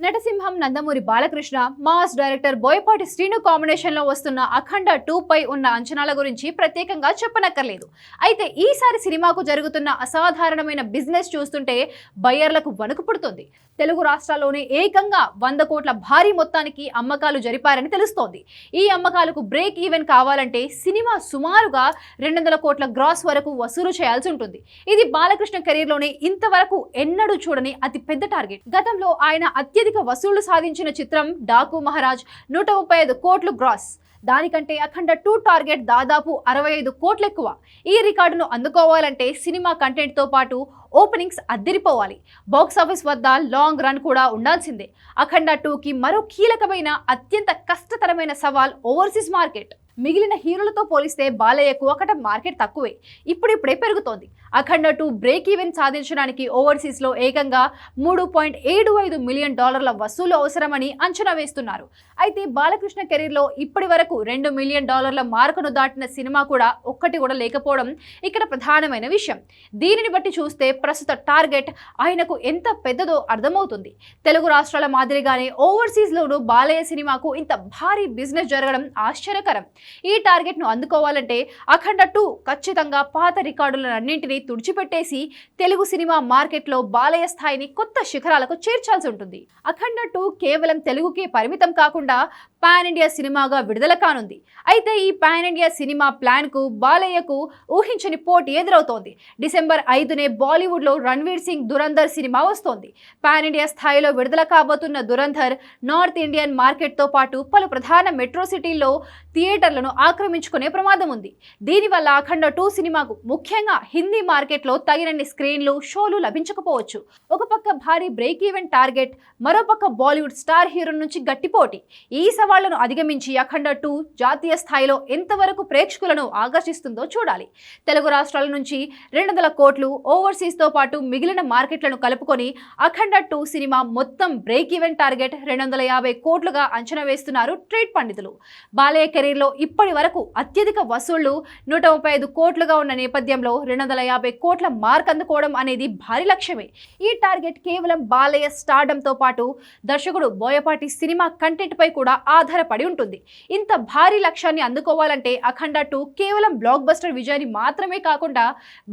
నటసింహం Nandamuri Balakrishna mass director Boyapati Srinu combination లో వస్తున్న అఖండ 2 పై ఉన్న అంచనాల గురించి ప్రత్యేకంగా చెప్పనక్కర్లేదు. అయితే ఈసారి సినిమాకు జరుగుతున్న అసాధారణమైన బిజినెస్ చూస్తుంటే బయ్యర్లకు వణుకు పుడుతుంది. తెలుగు రాష్ట్రాల్లోనే ఏకంగా 100 కోట్ల భారీ మొత్తానికి అమ్మకాలు జరిపారని తెలుస్తోంది. ఈ అమ్మకాలకు బ్రేక్ ఈవెన్ కావాలంటే సినిమా సుమారుగా 200 కోట్ల గ్రాస్ వరకు వసూలు చేయాల్సి ఉంటుంది. ఇది బాలకృష్ణ కెరీర్ లోనే ఇంతవరకు ఎన్నడూ చూడని అతి పెద్ద టార్గెట్. గతంలో ఆయన అత్యధిక వసూళ్లు సాధించిన చిత్రం డాకు మహారాజ్ 135 కోట్లు గ్రాస్. దానికంటే అఖండ 2 టార్గెట్ దాదాపు 65 కోట్లు ఎక్కువ. ఈ రికార్డును అందుకోవాలంటే సినిమా కంటెంట్ తో పాటు ఓపెనింగ్స్ అద్దరిపోవాలి. బాక్సాఫీస్ వద్ద లాంగ్ రన్ కూడా ఉండాల్సిందే. అఖండ 2కి మరో కీలకమైన అత్యంత కష్టతరమైన సవాల్ ఓవర్సీస్ మార్కెట్. మిగిలిన హీరోలతో పోలిస్తే బాలయ్యకు అక్కడ మార్కెట్ తక్కువే, ఇప్పుడిప్పుడే పెరుగుతోంది. అఖండ 2 బ్రేక్ ఈవెన్ సాధించడానికి ఓవర్సీస్లో ఏకంగా $3.75 మిలియన్ వసూలు అవసరమని అంచనా వేస్తున్నారు. అయితే బాలకృష్ణ కెరీర్లో ఇప్పటి వరకు $2 మిలియన్ మార్కును దాటిన సినిమా కూడా ఒక్కటి కూడా లేకపోవడం ఇక్కడ ప్రధానమైన విషయం. దీనిని బట్టి చూస్తే ప్రస్తుత టార్గెట్ ఆయనకు ఎంత పెద్దదో అర్థమవుతుంది. తెలుగు రాష్ట్రాల మాదిరిగానే ఓవర్సీస్లోనూ బాలయ్య సినిమాకు ఇంత భారీ బిజినెస్ జరగడం ఆశ్చర్యకరం. ఈ టార్గెట్ ను అందుకోవాలంటే అఖండ 2 ఖచ్చితంగా పాత రికార్డులన్నింటినీ తుడిచిపెట్టేసి తెలుగు సినిమా మార్కెట్లో బాలయ్య స్థాయిని కొత్త శిఖరాలకు చేర్చాల్సి ఉంటుంది. అఖండ 2 కేవలం తెలుగుకే పరిమితం కాకుండా పాన్ ఇండియా సినిమాగా విడుదల కానుంది. అయితే ఈ పాన్ ఇండియా సినిమా ప్లాన్ కు బాలయ్యకు ఊహించని పోటీ ఎదురవుతోంది. డిసెంబర్ 5నే బాలీవుడ్ లో రణ్వీర్ సింగ్ దురంధర్ సినిమా వస్తోంది. పాన్ ఇండియా స్థాయిలో విడుదల కాబోతున్న దురంధర్ నార్త్ ఇండియన్ మార్కెట్ తో పాటు పలు ప్రధాన మెట్రో సిటీల్లో థియేటర్లను ఆక్రమించుకునే ప్రమాదం ఉంది. దీనివల్ల అఖండ 2 సినిమాకు ముఖ్యంగా హిందీ మార్కెట్లో తగినన్ని స్క్రీన్లు, షోలు లభించకపోవచ్చు. ఒక పక్క భారీ బ్రేక్ ఈవెన్ టార్గెట్, మరోపక్క బాలీవుడ్ స్టార్ హీరో నుంచి గట్టి పోటీ. ఈ సవాళ్లను అధిగమించి అఖండ 2 జాతీయ స్థాయిలో ఎంతవరకు ప్రేక్షకులను ఆకర్షిస్తుందో చూడాలి. తెలుగు రాష్ట్రాల నుంచి 200 కోట్లు, ఓవర్సీస్ తో పాటు మిగిలిన మార్కెట్లను కలుపుకొని అఖండ 2 సినిమా మొత్తం బ్రేక్ ఈవెన్ టార్గెట్ 250 కోట్లుగా అంచనా వేస్తున్నారు ట్రేడ్ పండితులు. బాలయ్య కెరీర్లో ఇప్పటి వరకు అత్యధిక వసూళ్లు 135 కోట్లుగా ఉన్న నేపథ్యంలో 250 కోట్ల మార్క్ అందుకోవడం అనేది భారీ లక్ష్యమే. ఈ టార్గెట్ కేవలం బాలయ్య స్టార్డంతో పాటు దర్శకుడు బోయపాటి సినిమా కంటెంట్ పై కూడా ఆధారపడి ఉంటుంది. ఇంత భారీ లక్ష్యాన్ని అందుకోవాలంటే అఖండ 2 కేవలం బ్లాక్ బస్టర్ విజయాన్ని మాత్రమే కాకుండా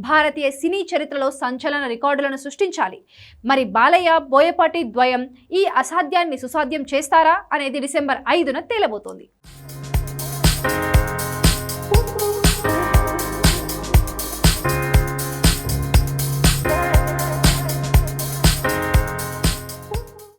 భారతీయ సినీ చరిత్రలో సంచలన రికార్డులను సృష్టించాలి. మరి బాలయ్య, బోయపాటి ద్వయం ఈ అసాధ్యాన్ని సుసాధ్యం చేస్తారా అనేది డిసెంబర్ 5న తేలబోతోంది.